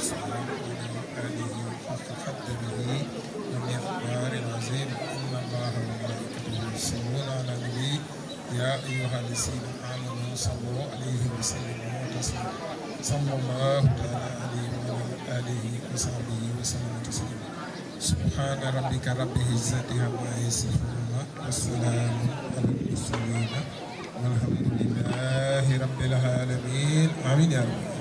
والسلام على آله حق قدره ومقدار العظيم إن الله وملائكته يصلون على النبي يا أيها الذين آمنوا صلوا عليه وسلموا تسليما صلى الله تعالى عليه وعلى آله وصحبه وسلم تسليما سبحان ربك رب العزة عما يصفون والسلام على المرسلين والحمد لله رب العالمين آمين يا رب.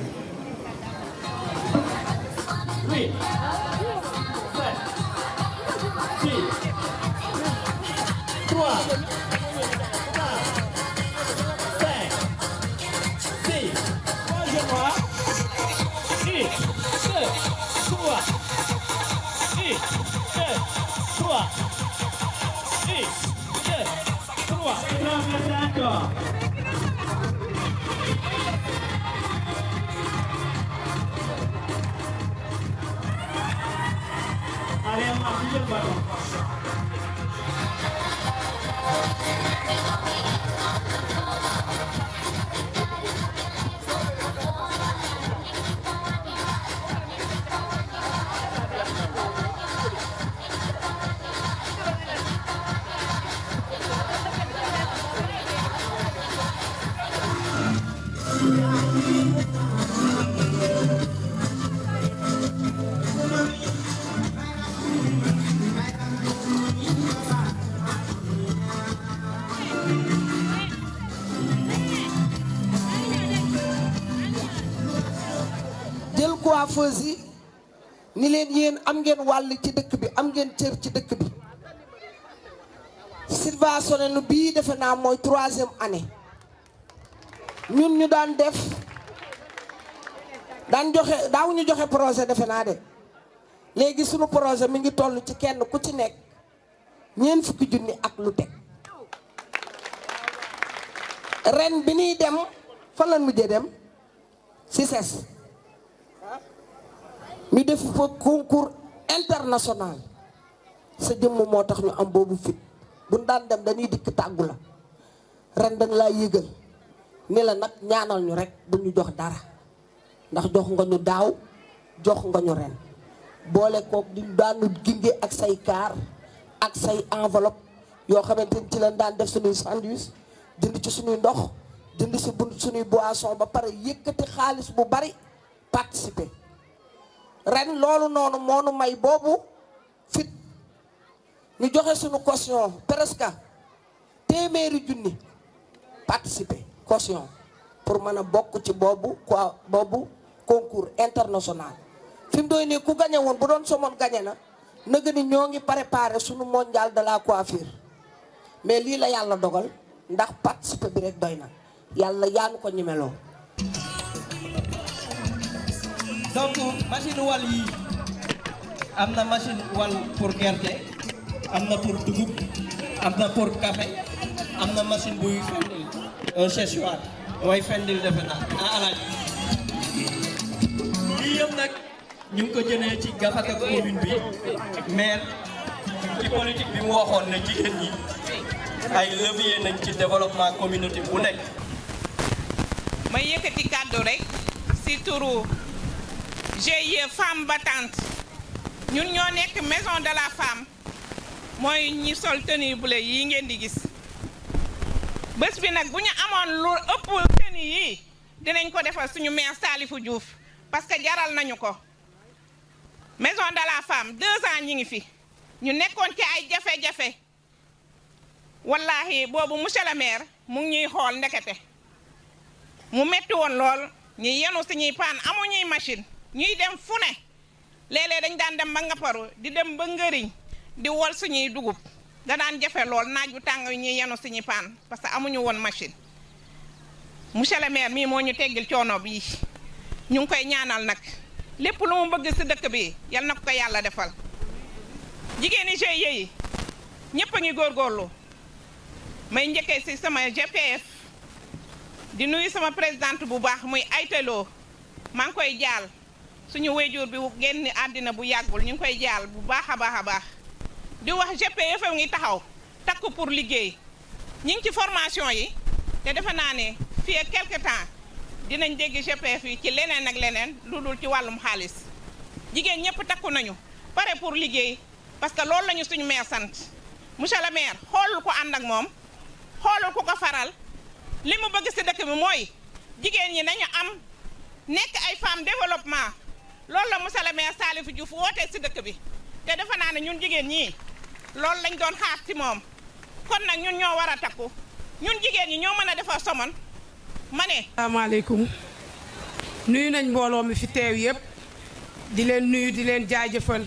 'jël coiffeuse yi ni leen yéen am ngeen wàll ci dëkk bi am ngeen cër ci dëkk bi subventionné nu bii defe naa mooy 3e année ñun ñu daan def daan joxe daawuñu joxe projet defe naa de léegi sunu projet mi ngi toll ci kenn ku ci nekk ñeent fukki junni ak lu teg ren bi ñuy dem fan la mujjee dem CICES ñu def fa concours international sa jëmm moo tax ñu am boobu fit bu ñu daan dem dañuy dikk tàggu la ren dañ laa yëgal ni la nag ñaanal ñu rek bu ñu jox dara ndax jox nga ñu daaw jox nga ñu ren boole kook di daanu ginge ak say kaar ak say enveloppe yoo xamante ni ci lañ daan def suñuy sandwich jënd ci suñuy ndox jënd si suñuy boisson ba pare yëkkati xaalis bu bari participer ren loolu noonu moo nu may boobu fit ñu joxe suñu caution presque téeméeri junni participer caution pour mën a bokk ci boobu quoi boobu concours international fi mu doy nii ku gañe woon bu doon somoon gañe na nëga ni ñoo ngi préparé suñu mondial de la coiffure mais lii la yàlla dogal ndax participer bi rek doy na yàlla yaanu ko ñemeloo. donc machine wal yi am na machine wal pour gerte am na pour dugub am na pour café am na machine buy fendil un séchoir mooy fendil defe naa alaaj lii yëpp nag ñu ngi ko jëlee ci gafaka commune bi maire ci politique bi mu waxoon ne jigéen ñi ay levier nañ ci développement communauté bu nekk. may yëkkati kàddu rek si turu GIE Femme Battante ñun ñoo nekk maison de la femme mooy ñi sol tenue bleu yi ngeen di gis bés bi nag bu ñu amoon lu ëpp tenue yi dinañ ko defal suñu maire Salifou Diouf parce que jaral nañu ko maison de la femme 2 ans ñi ngi fi ñu nekkoon ci ay jafe-jafe wallahi boobu monsieur le maire mu ngi ñuy xool ndekete mu metti woon lool ñu yenu suñuy paan amuñuy machine ñuy dem fu ne léeg-léeg dañ daan dem ba Ngaparou di dem ba Ngëriñ di wol suñuy dugub da daan jafe lool naaj bu tàng ñuy yenu suñuy paan parce que amuñu woon machine monsieur le maire mii moo ñu teggil coono bi ñu ngi koy ñaanal nag lépp lu mu bëgg si dëkk bi yal na ko yàlla defal jigéeni GIE yi ñëpp a ngi góorgóorlu may njëkkee si sama GPF di nuyu sama présidente bu baax muy aytaloo maa ngi koy jaal suñu wéjur bi génn àddina bu yàggul ñu ngi koy jaal bu baax a baax a baax di wax GPF ngi taxaw takku pour liggéey ñi ngi ci formation yi te defe naa ne fii ak quelque temps dinañ dégg GPF yi ci leneen ak leneen lu dul ci wàllum xaalis jigéen ñëpp takku nañu pare pour liggéey parce que loolu lañu suñu maire sant monsieur le maire xoolul ko ànd ak moom xoolul ku ko faral li mu bëgg si dëkk bi mooy jigéen ñi nañu am nekk ay femmes développement loolu la monsieur le maire Salif Diouf woote si dëkk bi te defe naa ne ñun jigéen ñii loolu lañ doon xaar si moom kon nag ñun ñoo war a takku ñun jigéen ñi ñoo mën a defar Somone ma ne. asalaamaaleykum nuyu nañ mbooloo mi fi teew yëpp di leen nuyu di leen jaajëfal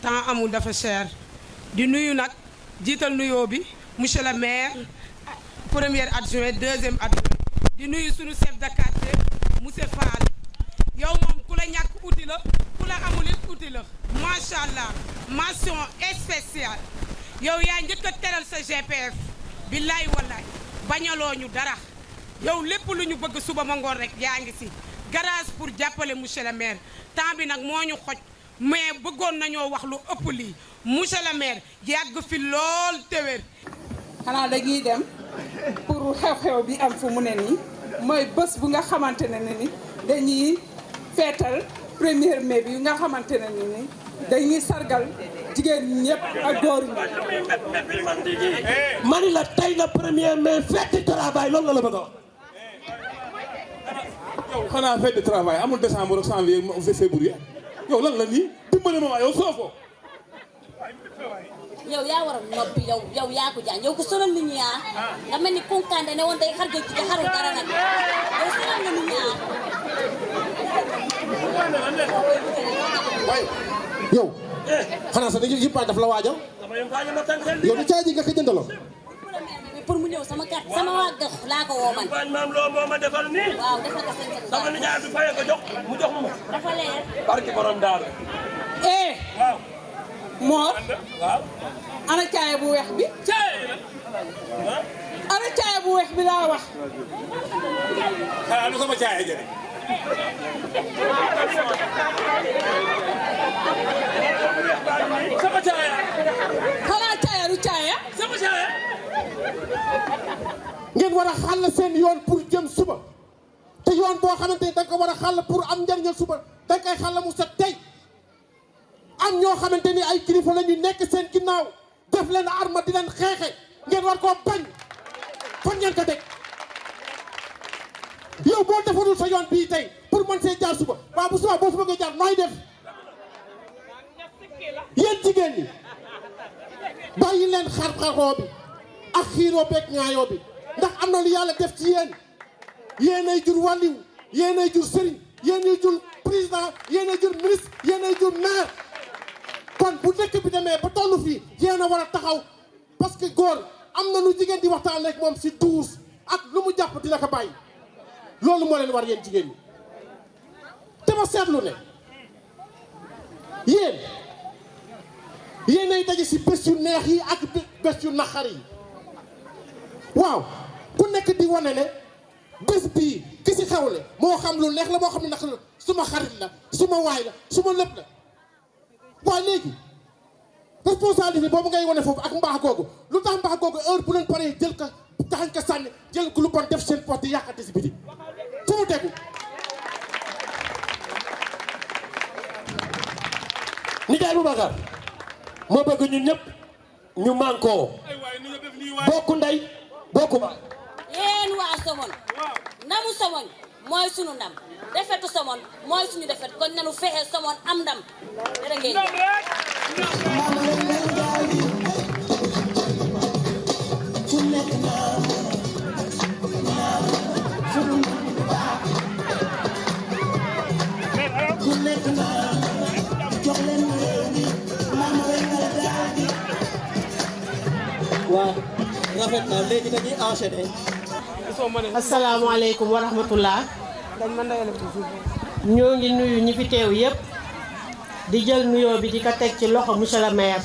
temps amul dafa cher di nuyu nag jiital nuyoo bi monsieur le maire premier adjoint deuxième adjoint di nuyu suñu chef de quartier monsieur Fall yow moom ku la ñàkk uti la ku la amul it uti la macha allah mention spéciale yow yaa njëkk a teral sa GPF billaay wallaay bañaloo ñu dara yow lépp lu ñu bëgg suba ma ngoon rek yaa ngi si grâce pour jàppale monsieur le maire temps bi nag moo ñu xoj mais bëggoon nañoo wax lu ëpp lii monsieur le maire yàgg fi lool téwér xanaa dañuy dem pour xew-xew bi am fu mu ne nii mooy bés bu nga xamante ne ni dañuy feetal 1er mai bi nga xamante ne ni dañuy sargal jigéen ñi ñëpp ak góor ñi. mani la tey la 1er mai fête du travail loolu la bëgg a wax. yow xanaa fête de travail amul décembre ak janvier février yow lan la nii dimbale ma yow soofoo. yow yaa war a noppi yow yaa ko jàng yow ko sonal nit ñi nga mel ni kunkande ne woon day xar géej gi te xarul dara nag yow sonal nga nit ñi waaye yow xanaa sax dañuy yëppaan daf la waajal yow du caaji nga ko jëndaloo. pour mu ñëw sama carte sama waa gox laa ko woo man. maam loo moo ma defal nii. waaw defal ko seen sama nijaay bi fayee ko jox mu jox ma. dafa leer. barki borom daal. waaw. Mor. waaw. ana caaya bu weex bi. ana caaya bu weex bi laa wax. xanaa lu sama caaya jëlee. sama caaya. xanaa caaya du caaya. sama caaya. ngeen war a xàll seen yoon pour jëm suba te yoon boo xamante ni da nga ko war a xàll pour am njëriñal suba da nga koy xàll mu set tey am ñoo xamante ni ay kilifa la ñu nekk seen ginnaaw def leen arma di leen xeexe ngeen war koo bañ fan ngeen ko teg yow boo defarul sa yoon bii tey pour mën see jaar suba waaw bu suba boo suba ngay jaar nooy def yéen jigéen ñi bàyyi leen xar-xaroo bi ak xiiroo beeg ñaayoo bi ndax am na lu yàlla def ci yéen yéenay jur wàlliw yéenay jur sëriñ yéenay jur président yéenay jur ministre yéenay jur maire kon bu dëkk bi demee ba tollu fii yéen a war a taxaw parce que góor am na lu jigéen di waxtaan ak moom si duus ak lu mu jàpp dina ko bàyyi loolu moo leen war yéen jigéen ñi te ma seetlu ne yéenay daje si bés yu neex yi ak bés yu naqar yi waaw ku nekk di wane ne bés bii ki si xewle moo xam lu neex la moo xam ne naqar la suma xarit la suma waay la suma lépp la waaye léegi responsabilité boobu ngay wane foofu ak mbaax googu lu tax mbaax googu heure bu leen paree jël ko taxañ ko sànni jël ko lu bon def seen poste di yàqate si biti fu mu tegu nijaay Boubacar moo bëgg ñun ñëpp ñu mànkoo bokku ndey bokku ba yéen waa Somone ndamu Somone mooy sunu ndam defetu Somone mooy suñu defet kon nanu fexe Somone am ndam dara ngeen waaw rafet na léegi dañuy enchaîner. asalaamaaleykum wa rahmatullah ñoo ngi nuyu ñi fi teew yépp di jël nuyoo bi di ko teg ci loxo monsieur le maire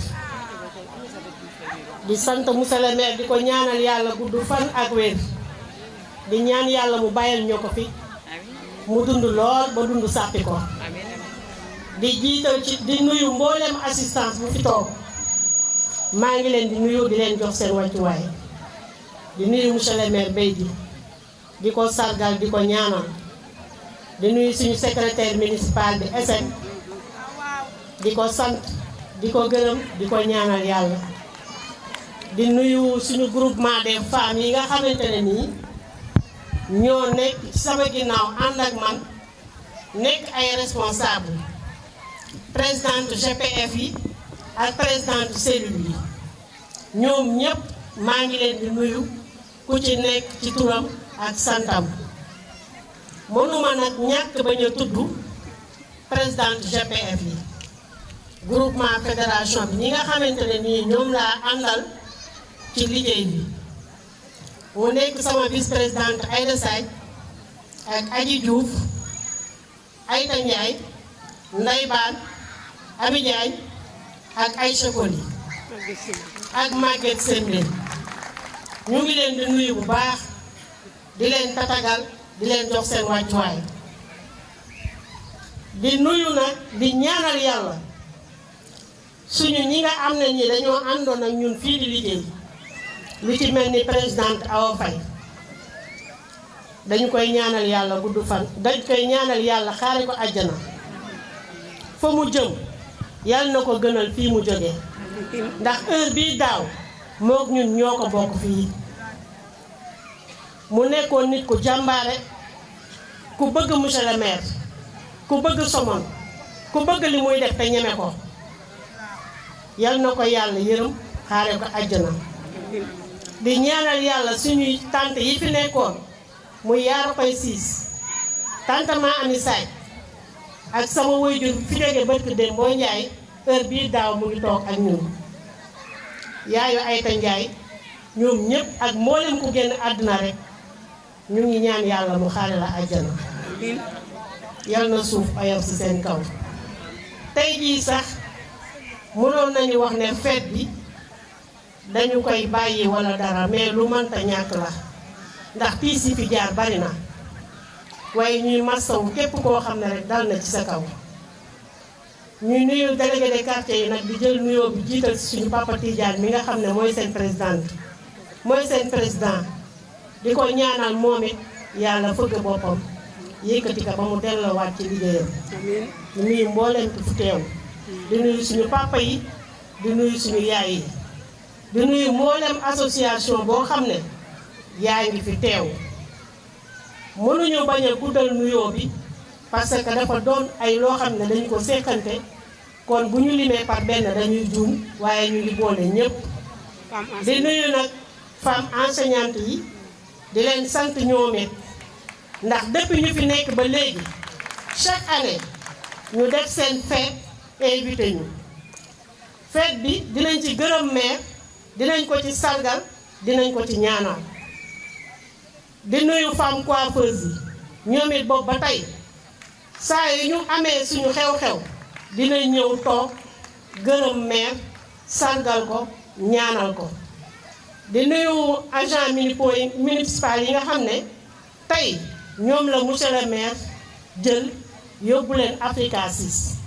di sant monsieur le maire di ko ñaanal yàlla gudd fan ak wér di ñaan yàlla mu bàyyil ñoo ko fi mu dund lool ba dund sàppi ko di jiital ci di nuyu mboolem assistance bu fi toog maa ngi leen di nuyu di leen jox seen wàccuwaay di nuyu monsieur le maire Beydi di ko sargal di ko ñaanal di nuyu suñu secrétaire municipal bi SM di ko sant di ko gërëm di ko ñaanal yàlla di nuyu suñu groupement des femmes yi nga xamante ne nii ñoo nekk ci sama ginnaaw ànd ak man nekk ay responsable présidente GPF yi ak présidente cellule yi ñoom ñëpp maa ngi leen di nuyu ku ci nekk ci turam ak santam mënuma nag ñàkk bañ a tudd présidente GPF yi groupement fédération bi ñi nga xamante ne nii ñoom laa àndal ci liggéey bi mu nekk sama vice présidente Aïda Sagne ak Adji Diouf Aïda Ndiaye Ndeye Bane Ami Diagne ak Aïcha Koli ak Maguette Sembène ñu ngi leen di nuyu bu baax di leen tatagal di leen jox seen wàccuwaay di nuyu nag di ñaanal yàlla suñu ñi nga am na ñi dañoo àndoon ak ñun fii di liggéey lu ci mel ni présidente Awa Faye dañu koy ñaanal yàlla gudd fan dañ koy ñaanal yàlla xaare ko àjjana fa mu jëm yàlla na ko gënal fii mu jógee ndax heure bii daaw mook ñun ñoo ko bokk fii mu nekkoon nit ku jàmbaare ku bëgg monsieur le maire ku bëgg Somone ku bëgg li muy def te ñeme ko yàlla na ko yàlla yërëm xaare ko àjjana di ñaanal yàlla suñuy tante yi fi nekkoon muy Yaara Koy Siis tante Ma Ami Saaj ak sama waajur fi jóge barki dem boo Njaay heure bii daaw mu ngi toog ak ñun yaayu Ayta Njaay ñoom ñëpp ak mboolem ku génn àdduna rek ñu ngi ñaan yàlla mu xaare la àjjana yal na suuf oyof ci seen kaw tey jii sax mënoon nañu wax ne fête bi dañu koy bàyyi wala dara mais lu mënta ñàkk la ndax tiis yi fi jaar bari na waaye ñuy masawu képp koo xam ne rek dal na ci sa kaw ñuy nuyu délégué de quartier yi nag di jël nuyoo bi jiital ci suñu papa Tidiane mi nga xam ne mooy seen présidente mooy seen président di ko ñaanal moom it yàlla fëgg boppam yëkkati ko ba mu delloowaat ci liggéeyam di nuyu mbooleem ki fu teew di nuyu suñu papa yi di nuyu suñu yaay yi di nuyu mboolem association boo xam ne yaa ngi fi teew mënuñu bañ a guddal nuyoo bi parce que dafa doon ay loo xam ne dañu ko seqante kon bu ñu limee par benn dañuy juum waaye ñu ngi boole ñëpp di nuyu nag femme enseignante yi di leen sant ñoomit ndax depuis ñu fi nekk ba léegi chaque année ñu def seen fête invité ñu fête bi dinañ ci gërëm maire dinañ ko ci sargal dinañ ko ci ñaanal di nuyu femme coiffeuse yi ñoom it boobu ba tey saa yu ñu amee suñu xew-xew dinañ ñëw toog gërëm maire sargal ko ñaanal ko di nuyu agent municipal yi nga xam ne tey ñoom la monsieur le maire jël yóbbu leen Africa 6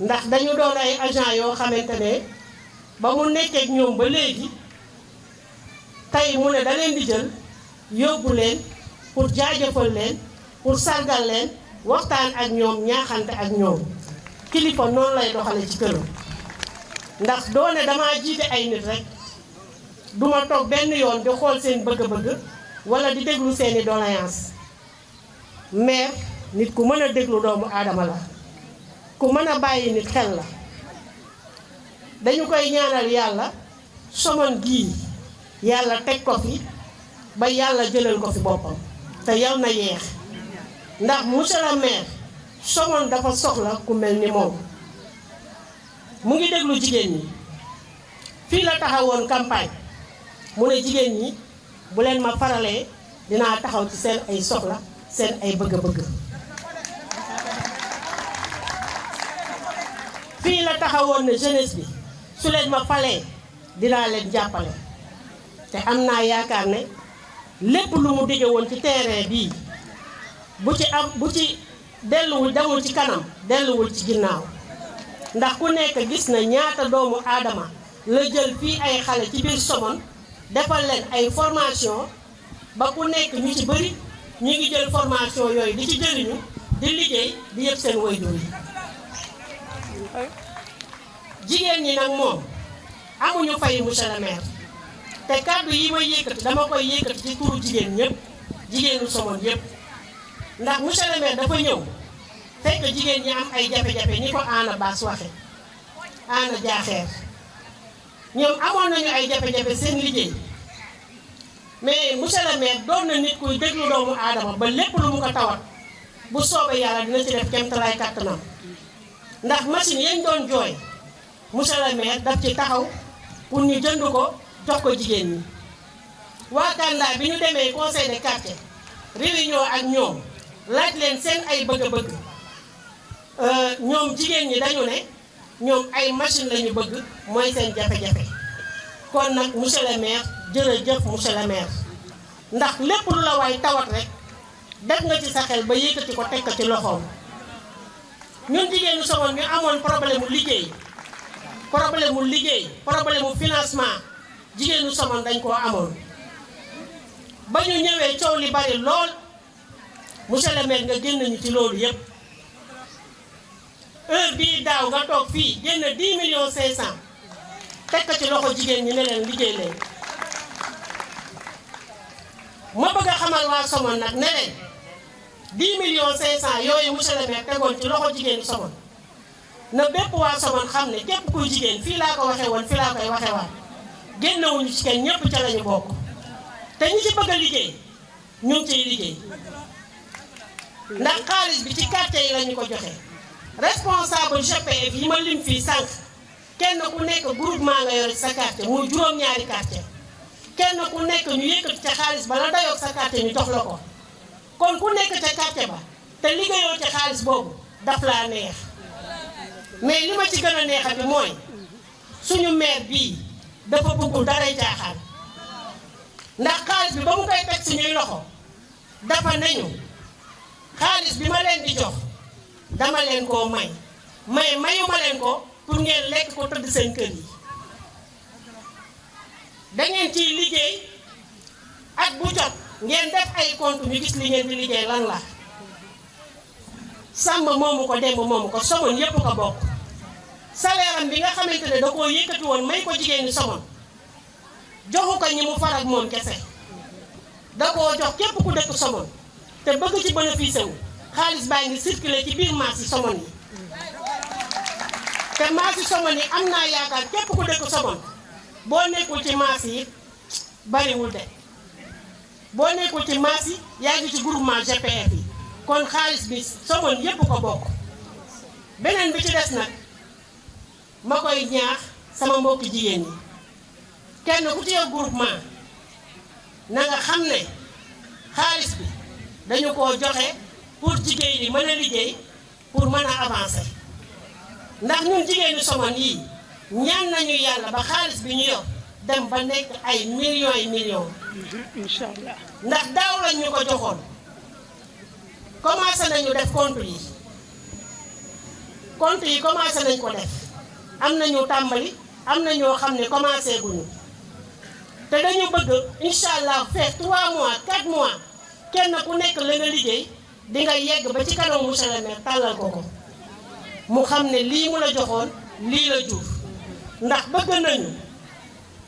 ndax dañu doon ay agent yoo xamante ne ba mu nekkee ak ñoom ba léegi tey mu ne da leen di jël yóbbu leen pour jaajëfal leen pour sargal leen waxtaan ak ñoom ñaaxante ak ñoom kilifa noonu lay doxale ci këram ndax doone damaa jiite ay nit rek duma toog benn yoon di xool seen bëgg-bëgg wala di déglu seeni doléance maire nit ku mën a déglu doomu aadama la ku mën a bàyyi nit xel la dañu koy ñaanal yàlla Somone gii yàlla teg ko fi ba yàlla jëlal ko fi boppam te yal na yeex ndax monsieur le maire Somone dafa soxla ku mel ni moom mu ngi déglu jigéen ñi fii la taxawoon campagne mu ne jigéen ñi bu leen ma faralee dinaa taxaw ci seen ay soxla seen ay bëgg-bëgg fii la taxawoon ne jeunesse bi su leen ma falee dinaa leen jàppale te am naa yaakaar ne lépp lu mu dige woon ci terrain bii bu ci delluwul demul ci kanam delluwul ci ginnaaw ndax ku nekk gis na ñaata doomu aadama la jël fii ay xale ci biir Somone defal leen ay formation ba ku nekk ñu ci bëri ñu ngi jël formation yooyu di ci jëriñu di liggéey di yëpp seen waajur yi jigéen ñi nag moom amuñu fay monsieur le maire te kàddu yi may yëkkati dama koy yëkkati ci turu jigéen ñëpp jigéenu Somone yëpp ndax monsieur le maire dafa ñëw fekk jigéen ñi am ay jafe-jafe ni ko Anna Bass waxe Anna Jaaxeer ñoom amoon nañu ay jafe-jafe seen liggéey mais monsieur le maire doon na nit kuy déglu doomu aadama ba lépp lu mu ko tawat bu soobee yàlla dina ci def kéemtalaay kàttanam ndax machine yañ doon jooy monsieur le maire daf ci taxaw pour ñu jënd ko jox ko jigéen ñi. waa Kanda bi ñu demee conseil de quartier réunion ak ñoom laaj leen seen ay bëgg-bëgg ñoom jigéen ñi dañu ne ñoom ay machine la ñu bëgg mooy seen jafe-jafe kon nag monsieur le maire jërëjëf monsieur le maire ndax lépp lu la waay tawat rek def nga ci sa xel ba yëkkati ko teg ko ci loxoom. ñun jigéenu Somone ñu amoon problème mu liggéey problème mu financement jigéenu Somone dañ koo amoon ba ñu ñëwee coow li bari lool monsieur le maire nga génn ñu ci loolu yépp heure bii daaw nga toog fii génn 10 millions 500 teg ko ci loxo jigéen ñi ne leen liggéey leen ma bëgg a xamal waa Somone nag ne leen 10 millions 500 yooyu monsieur le maire tegoon ci loxo jigéenu Somone na bépp waa Somone xam ne képp kuy jigéen fii laa ko waxee woon fii laa koy waxee waat génnewuñu ci kenn ñëpp ca lañu bokk te ñi ci bëgg a liggéey ñu ngi ciy liggéey ndax xaalis bi ci quartier yi lañu ko joxe responsable GPF yi ma lim fii sànq kenn ku nekk groupement nga yore sa quartier muy juróom-ñaari quartier kenn ku nekk ñu yëkkati ca xaalis ba la dayoog sa quartier ñu jox la ko kon ku nekk ca quartier ba te liggéeyoo ca xaalis boobu daf laa neex mais li ma ci gën a neexati mooy suñu maire bii dafa bëggul daray jaaxaan ndax xaalis bi ba mu koy teg suñuy loxo dafa nañu xaalis bi ma leen di jox dama leen koo mayu ma leen ko pour ngeen lekk ko tëdd seen kër yi dangeen ciy liggéey at bu jot ngeen def ay compte ñu gis li ngeen di liggéey lan la sàmm moomu ko demb moomu ko Somone yépp ko bokk salaire am bi nga xamante ne da koo yëkkati woon may ko jigéen ñi Somone joxu ko ñi mu farak moom kese da koo jox képp ku dëkk Somone te bëgg ci bénéfice wu xaalis baa ngi circulé ci biir marché Somone yi te marché Somone yi am naa yaakaar képp ku dëkk Somone boo nekkul ci marché yi bariwul de boo nekkul ci marché yi yaa ngi ci groupement GPF yi kon xaalis bi Somone yépp ko bokk beneen bi ci des nag ma koy ñaax sama mbokki jigéen ñi kenn ku ci yor groupement na nga xam ne xaalis bi dañu koo joxe pour jigéen yi mën a liggéey pour mën a avancer ndax ñun jigéenu Somone yii ñaan nañu yàlla ba xaalis bi ñu yor dem ba nekk ay millions yi millions. incha allah ndax daaw lañ ñu ko joxoon commencé nañu def compte yi commencé nañ ko def am nañu tàmbali am na ñoo xam ne commencé guñu te dañu bëgg incha allah fees 3 mois 4 mois kenn ku nekk la nga liggéey di nga yegg ba ci kanam monsieur le maire tàllal ko mu xam ne lii mu la joxoon lii la jur ndax bëgg nañu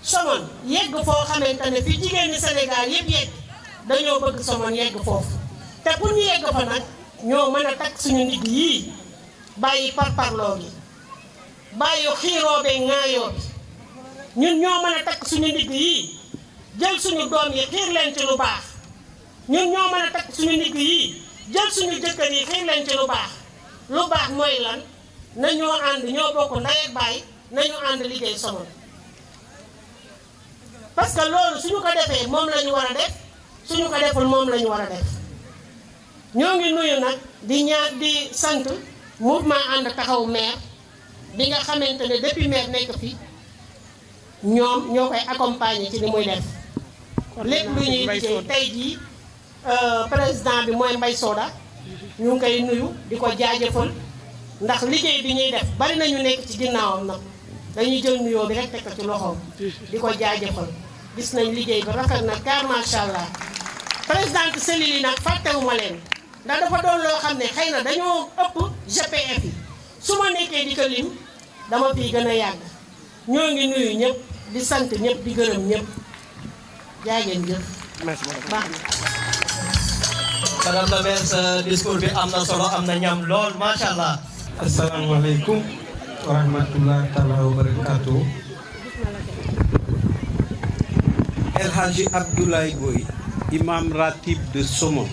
Somone yegg foo xamante ne fii jigéen ñi Sénégal yëpp yegg dañoo bëgg Somone yegg foofu te pour ñu yegg fa nag ñoo mën a takk suñu ndigg yii bàyyi parparloo gi bàyyi xiiroo bee ŋaayoo bi ñun ñoo mën a takk suñu ndigg yii jël suñu doom yi xiir leen ci lu baax ñun ñoo mën a takk suñu ndigg yii jël suñu jëkkër yi xiir leen ci lu baax mooy lan nañoo ànd ñoo bokk ndey ak baay nañu ànd liggéey Somone parce que loolu suñu ko defee moom la ñu war a def suñu ko deful moom la ñu war a def ñoo ngi nuyu nag di sant mouvement ànd taxaw maire bi nga xamante ne depuis maire nekk fi ñoom ñoo koy accompagner ci li muy def lépp lu ñuy liggéey tey jii président bi mooy Mbaye Soda ñu ngi koy nuyu di ko jaajëfal ndax liggéey bi ñuy def bari nañu nekk ci ginnaawam nag dañuy jël nuyoo bi rek teg ko ci loxoom di ko jaajëfal gis nañ liggéey bi rafet na car macha allah présidente cellule yi nag fàttewuma leen ndax dafa doon loo xam ne xëy na dañoo ëpp GPF yi su ma nekkee di ko lim dama fi gën a yàgg ñoo ngi nuyu ñëpp di sant ñëpp di gërëm ñëpp jaa ngeen jëf. baax na. madame la maire sa discours bi am na solo am na ñam lool macha allah. asalaamaaleykum wa rahmatulah taala wa barakatuh. El Hadji Abdoulaye Boye, imam ratib de Somone.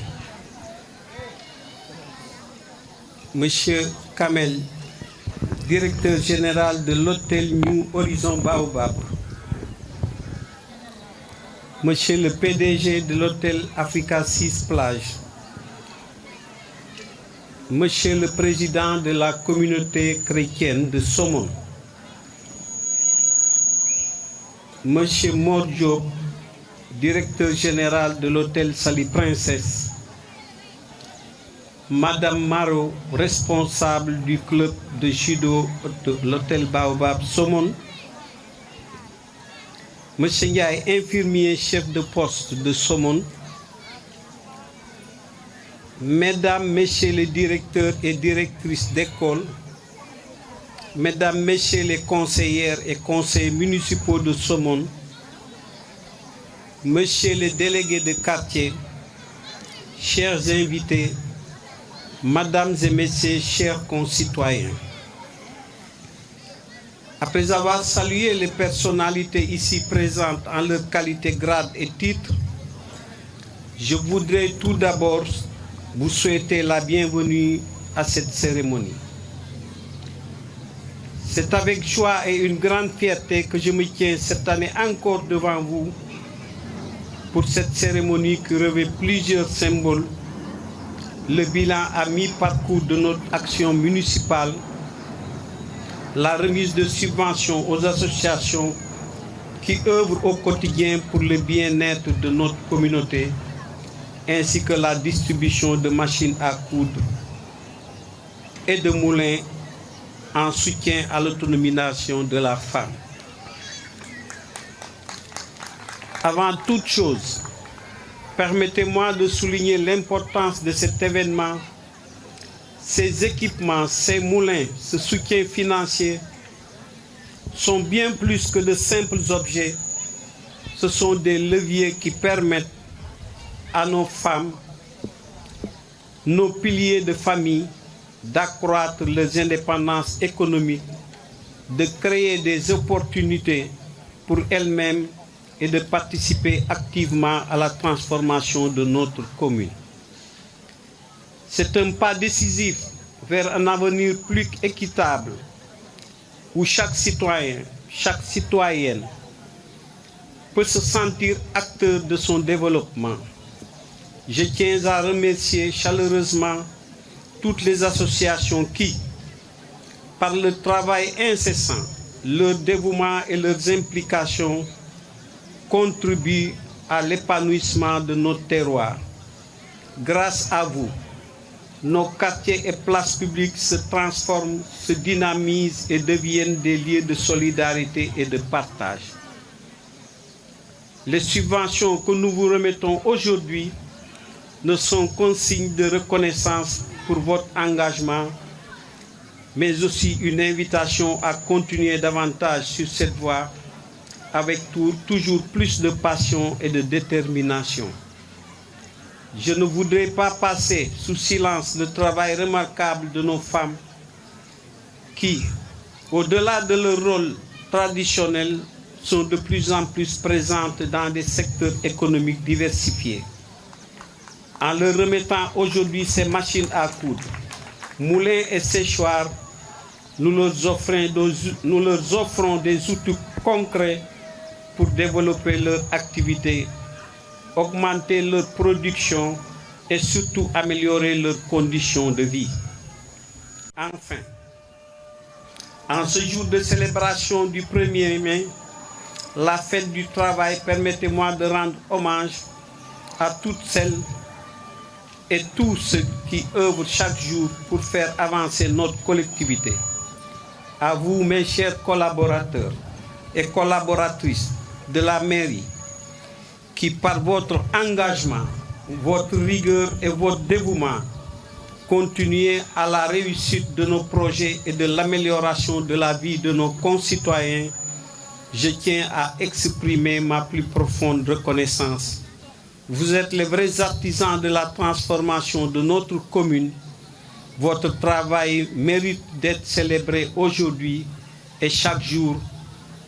Monsieur Kamel, directeur général de l'hôtel New Horizon Baobab. Monsieur le PDG de l'hôtel Africa 6 Plage. Monsieur le président de la communauté chrétienne de Somone. Monsieur Mor Diop, directeur général de l'hôtel Sali Princesse. Madame Maro, responsable du club de judo de l'hôtel Baobab Somone. Monsieur Ndiaye, infirmier chef de poste de Somone. Mesdames, Messieurs les directeurs et directrices d'école, Mesdames, Messieurs les conseillères et conseillers municipaux de Somone, Messieurs les délégués de quartier, chers invités, Mesdames et Messieurs, chers concitoyens. Après avoir salué les personnalités ici présentes en leur qualité, grade et titre, je voudrais tout d'abord vous souhaiter la bienvenue à cette cérémonie. C'est avec joie et une grande fierté que je me tiens cette année encore devant vous pour cette cérémonie qui revêt plusieurs symboles, le bilan à mi-parcours de notre action municipale, la remise de subventions aux associations qui œuvrent au quotidien pour le bien-être de notre communauté, ainsi que la distribution de machines à coudre et de moulins en soutien à l'autonomisation de la femme. Avant toute chose, permettez-moi de souligner l'importance de cet événement. Ces équipements, ces moulins, ce soutien financier sont bien plus que de simples objets. Ce sont des leviers qui permettent à nos femmes, nos piliers de famille, d'accroître leurs indépendances économiques, de créer des opportunités pour elles-mêmes et de participer activement à la transformation de notre commune. C'est un pas décisif vers un avenir plus équitable où chaque citoyen, chaque citoyenne peut se sentir acteur de son développement. Je tiens à remercier chaleureusement toutes les associations qui, par le travail incessant, leur dévouement et leurs implications, contribuent à l'épanouissement de notre terroir. Grâce à vous, nos quartiers et places publiques se transforment, se dynamisent et deviennent des lieux de solidarité et de partage. Les subventions que nous vous remettons aujourd'hui ne sont qu'un signe de reconnaissance pour votre engagement, mais aussi une invitation à continuer davantage sur cette voie avec toujours plus de passion et de détermination. Je ne voudrais pas passer sous silence le travail remarquable de nos femmes qui, au-delà de leur rôle traditionnel, sont de plus en plus présentes dans des secteurs économiques diversifiés. En leur remettant aujourd'hui ces machines à coudre, moulins et séchoirs, nous leur offrons des outils concrets pour développer leur activité, augmenter leur production et surtout améliorer leurs conditions de vie. Enfin, en ce jour de célébration du 1er mai, la fête du travail, permettez-moi de rendre hommage à toutes celles et tous ceux qui œuvrent chaque jour pour faire avancer notre collectivité. À vous, mes chers collaborateurs et collaboratrices de la mairie, qui par votre engagement, votre rigueur et votre dévouement contribuer à la réussite de nos projets et de l'amélioration de la vie de nos concitoyens, je tiens à exprimer ma plus profonde reconnaissance. Vous êtes les vrais artisans de la transformation de notre commune. Votre travail mérite d'être célébré aujourd'hui et chaque jour,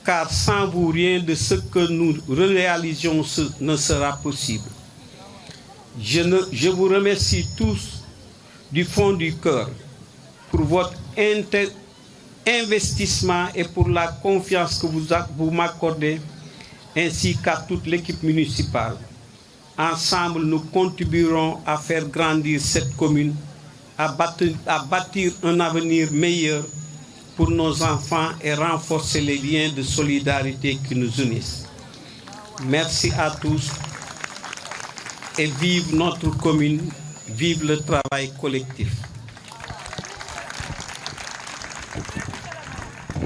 car sans vous, rien de ce que nous réalisions ne sera possible. Je vous remercie tous du fond du cœur pour votre investissement et pour la confiance que vous m'accordez, ainsi qu'à toute l'équipe municipale. Ensemble, nous contribuerons à faire grandir cette commune, à bâtir un avenir meilleur pour nos enfants et renforcer les liens de solidarité qui nous unissent. Merci à tous et vive notre commune, vive le travail collectif.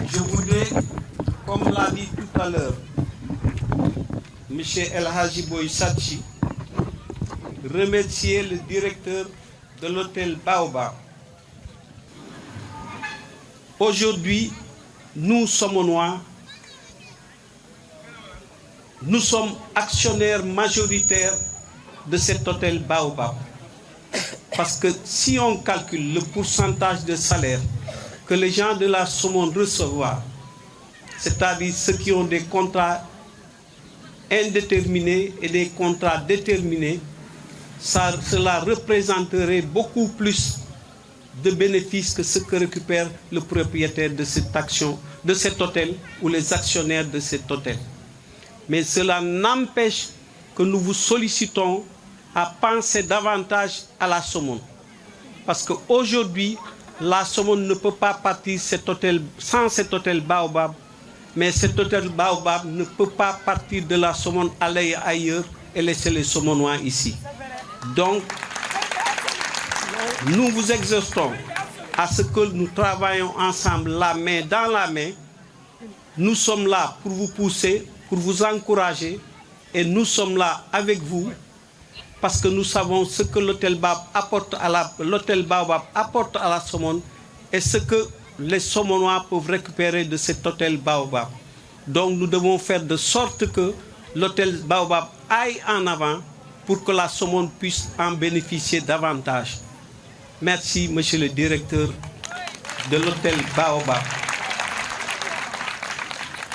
Je voudrais, comme l'a dit tout à l'heure M. El Hadji Boy Sadji, remercier le directeur de l'hôtel Baobab. Aujourd'hui, nous, Somonois, nous sommes actionnaires majoritaires de cet hôtel Baobab. Parce que si on calcule le pourcentage de salaire que les gens de la Somone recevront, c'est-à-dire ceux qui ont des contrats indéterminés et des contrats déterminés, cela représenterait beaucoup plus de bénéfices que ce que récupère le propriétaire de cette action, de cet hôtel ou les actionnaires de cet hôtel. Mais cela n'empêche que nous vous sollicitons à penser davantage à la Somone. Parce qu'aujourd'hui, la Somone ne peut pas partir sans cet hôtel Baobab, mais cet hôtel Baobab ne peut pas partir de la Somone, aller ailleurs et laisser les Somonois ici. Donc, nous vous exhortons à ce que nous travaillons ensemble, la main dans la main. Nous sommes là pour vous pousser, pour vous encourager, et nous sommes là avec vous parce que nous savons ce que l'hôtel Baobab apporte à la Somone et ce que les Somonois peuvent récupérer de cet hôtel Baobab. Donc nous devons faire de sorte que l'hôtel Baobab aille en avant pour que la Somone puisse en bénéficier davantage. Merci, monsieur le directeur de l'hôtel Baobab.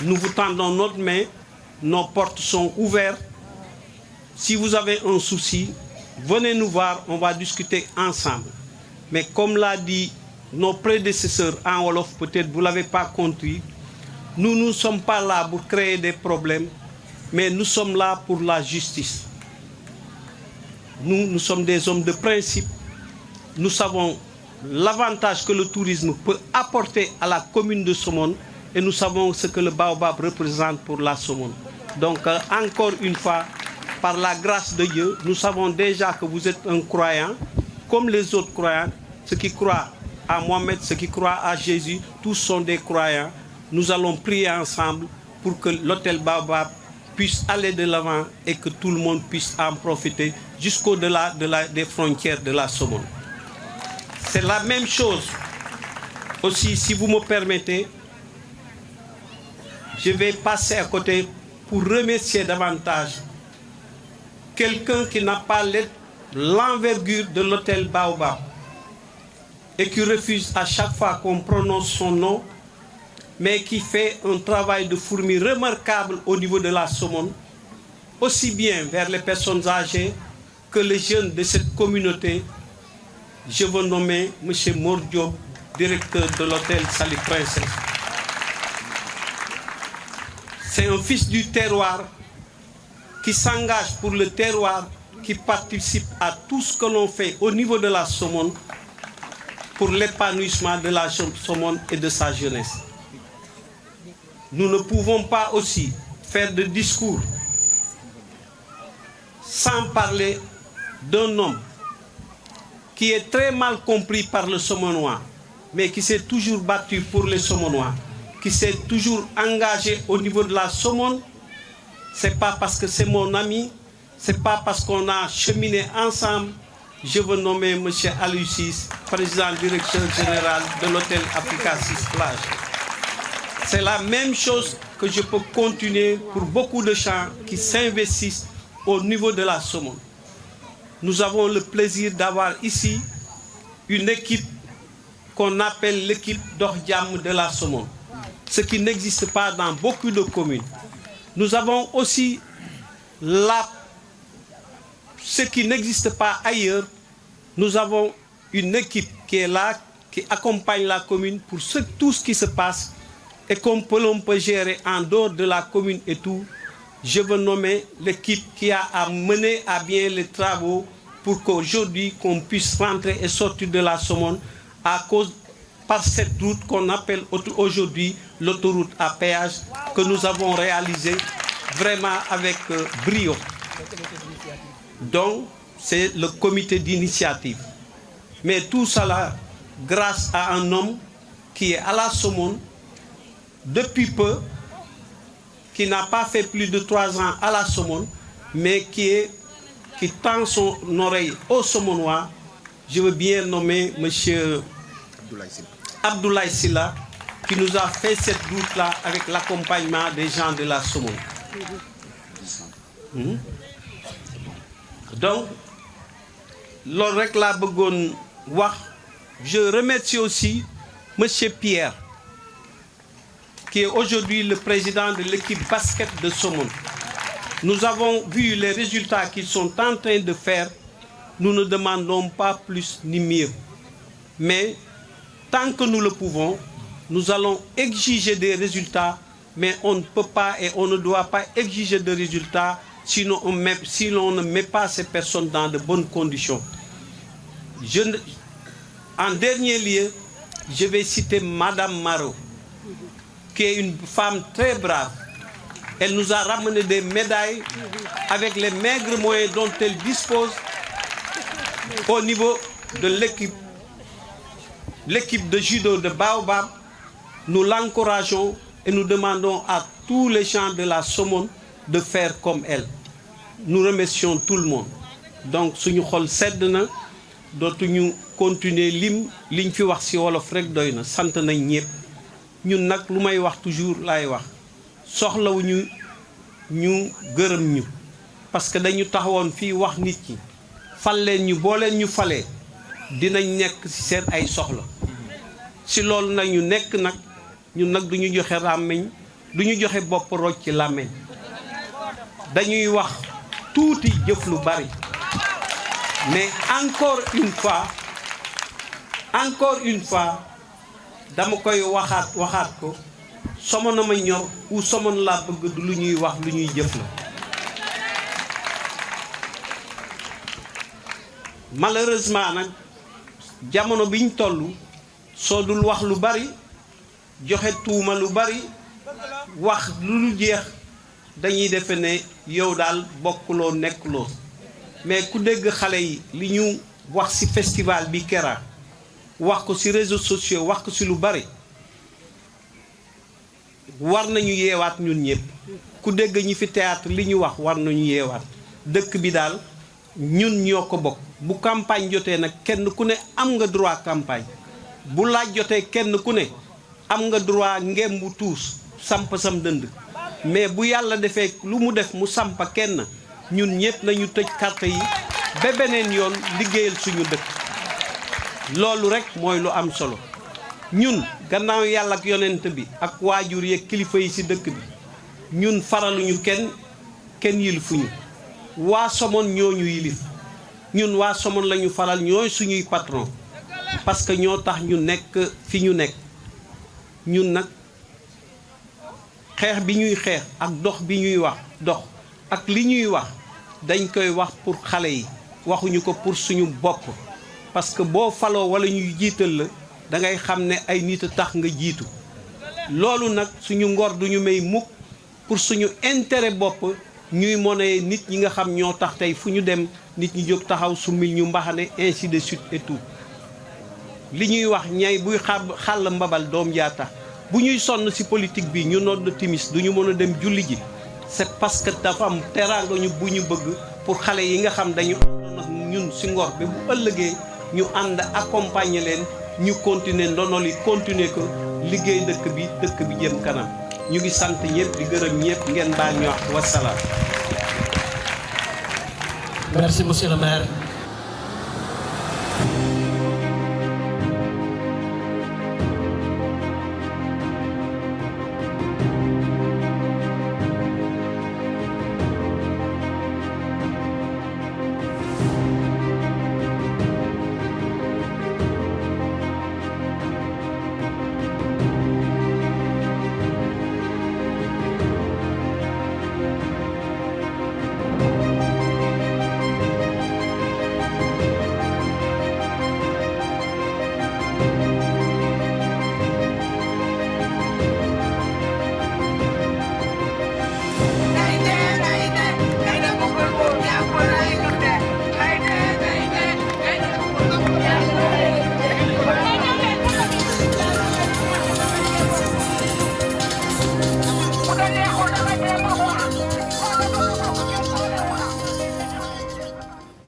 Nous vous tendons notre main, nos portes sont ouvertes. Si vous avez un souci, venez nous voir, on va discuter ensemble. Mais comme l'a dit nos prédécesseurs en Wolof, peut-être vous ne l'avez pas compris, nous ne sommes pas là pour créer des problèmes, mais nous sommes là pour la justice. Nous sommes des hommes de principe. Nous savons l'avantage que le tourisme peut apporter à la commune de Somone et nous savons ce que le Baobab représente pour la Somone. Donc, encore une fois, par la grâce de Dieu, nous savons déjà que vous êtes un croyant, comme les autres croyants, ceux qui croient à Mohamed, ceux qui croient à Jésus, tous sont des croyants. Nous allons prier ensemble pour que l'hôtel Baobab puisse aller de l'avant et que tout le monde puisse en profiter jusqu'au-delà des frontières de la Somone. C'est la même chose aussi, si vous me permettez, je vais passer à côté pour remercier davantage quelqu'un qui n'a pas l'envergure de l'hôtel Baobab et qui refuse à chaque fois qu'on prononce son nom, mais qui fait un travail de fourmi remarquable au niveau de la Somone, aussi bien vers les personnes âgées que les jeunes de cette communauté. Je veux nommer M. Mordiop, directeur de l'hôtel Sali Princesse. C'est un fils du terroir qui s'engage pour le terroir, qui participe à tout ce que l'on fait au niveau de la Somone pour l'épanouissement de la Somone et de sa jeunesse. Nous ne pouvons pas aussi faire de discours sans parler d'un homme qui est très mal compris par le Somonois, mais qui s'est toujours battu pour les Somonois, qui s'est toujours engagé au niveau de la Somone. Ce n'est pas parce que c'est mon ami, ce n'est pas parce qu'on a cheminé ensemble, je veux nommer M. Alucis, président directeur général de l'hôtel Africa 6 Plage. C'est la même chose que je peux continuer pour beaucoup de gens qui s'investissent au niveau de la Somone. Nous avons le plaisir d'avoir ici une équipe qu'on appelle l'équipe d'Ordiam de la Somone, ce qui n'existe pas dans beaucoup de communes. Nous avons aussi ce qui n'existe pas ailleurs. Nous avons une équipe qui est là, qui accompagne la commune pour tout ce qui se passe et qu'on peut gérer en dehors de la commune et tout. Je veux nommer l'équipe qui a à mener à bien les travaux pour qu'aujourd'hui qu'on puisse rentrer et sortir de la Somone par cette route qu'on appelle aujourd'hui l'autoroute à péage que nous avons réalisée vraiment avec brio. Donc, c'est le comité d'initiative. Mais tout cela grâce à un homme qui est à la Somone depuis peu, qui n'a pas fait plus de 3 ans à la Somone, mais qui tend son oreille aux Somonois. Je veux bien nommer M. Abdoulaye Silla, qui nous a fait cette route-là avec l'accompagnement des gens de la Somone. Donc, je remercie aussi M. Pierre, qui est aujourd'hui le président de l'équipe basket de Somone. Nous avons vu les résultats qu'ils sont en train de faire. Nous ne demandons pas plus ni mieux. Mais tant que nous le pouvons, nous allons exiger des résultats, mais on ne peut pas et on ne doit pas exiger de résultats sinon on ne met pas ces personnes dans de bonnes conditions. En dernier lieu, je vais citer Madame Maro, qui est une femme très brave. Elle nous a ramené des médailles avec les maigres moyens dont elle dispose au niveau de l'équipe de judo de Baobab. Nous l'encourageons et nous demandons à tous les gens de la Somone de faire comme elle. Nous remercions tout le monde. Donc, suñu xol sedd na dootuñu continuer liñ fi wax ci wolof rek doy na sant nañ ñëpp. Ñun nag lu may wax toujours laay wax soxlawuñu ñu gërëm ñu parce que dañu taxawoon fii wax nit ñi fal leen ñu boo leen ñu falee dinañ nekk ci seen ay soxla ci loolu nag ñu nekk nag ñun nag duñu joxe làmmiñ duñu joxe bopp rocc ci làmmiñ dañuy wax tuuti jëf lu bari mais encore une fois dama koy waxaat ko Somone ma ñor ou Somone laa bëgg du lu ñuy wax lu ñuy jëf la. Malheureusement nag jamono biñ toll soo dul wax lu bari joxe tuuma lu bari wax lu jeex dañuy defe ne yow daal bokkuloo nekkuloo mais ku dégg xale yi li ñu wax ci festival bi Kera wax ko ci réseaux sociaux wax ko ci lu bari war nañu yeewaat ñun ñëpp ku dégg ñi fi théâtre li ñu wax war nañu yeewaat dëkk bi daal ñun ñoo ko bokk bu campagne jotee nag kenn ku ne am nga droit campagne bu laaj jotee kenn ku ne am nga droit ngem bu tuus samp sam dënd mais bu yàlla defee lu mu def mu sampa kenn ñun ñëpp nañu tëj carte yi ba beneen yoon liggéeyal suñu dëkk loolu rek mooy lu am solo ñun gannaaw yàlla ak yonent bi ak waajur yeeg kilifa yi ci dëkk bi ñun faraluñu kenn yilifuñu waa Somone ñoo ñu yilif ñun waa Somone lañu faral ñooy suñuy patron parce que ñoo tax ñu nekk fi ñu nekk ñun nag xeex bi ñuy xeex ak dox bi ñuy dox ak li ñuy wax dañ koy wax pour xale yi waxuñu ko pour suñu bopp parce que boo faloo wala ñuy jiital la da ngay xam ne ay nit a tax nga jiitu loolu nag suñu ngor duñu may mukk pour suñu intérêt bopp ñuy monee nit ñi nga xam ñoo tax tey fu ñu dem nit ñi jóg taxaw summil ñu mbaxane ainsi de suite et tout li ñuy wax ñay buy xàll mbabal doom jaa tax bu ñuy sonn ci politique bi ñu nodd timis duñu mën a dem julli ji c'est parce que dafa am teraanga ñu bu ñu bëgg pour xale yi nga xam dañu àndoon ak ñun si ngor bi bu ëllëgee ñu ànd accompagner leen ñu continuer ndono li continuer ko liggéey dëkk bi jëm kanam ñu ngi sant ñëpp di gërëm ñëpp ngeen baal ñu wax wasalaam. Merci monsieur le maire.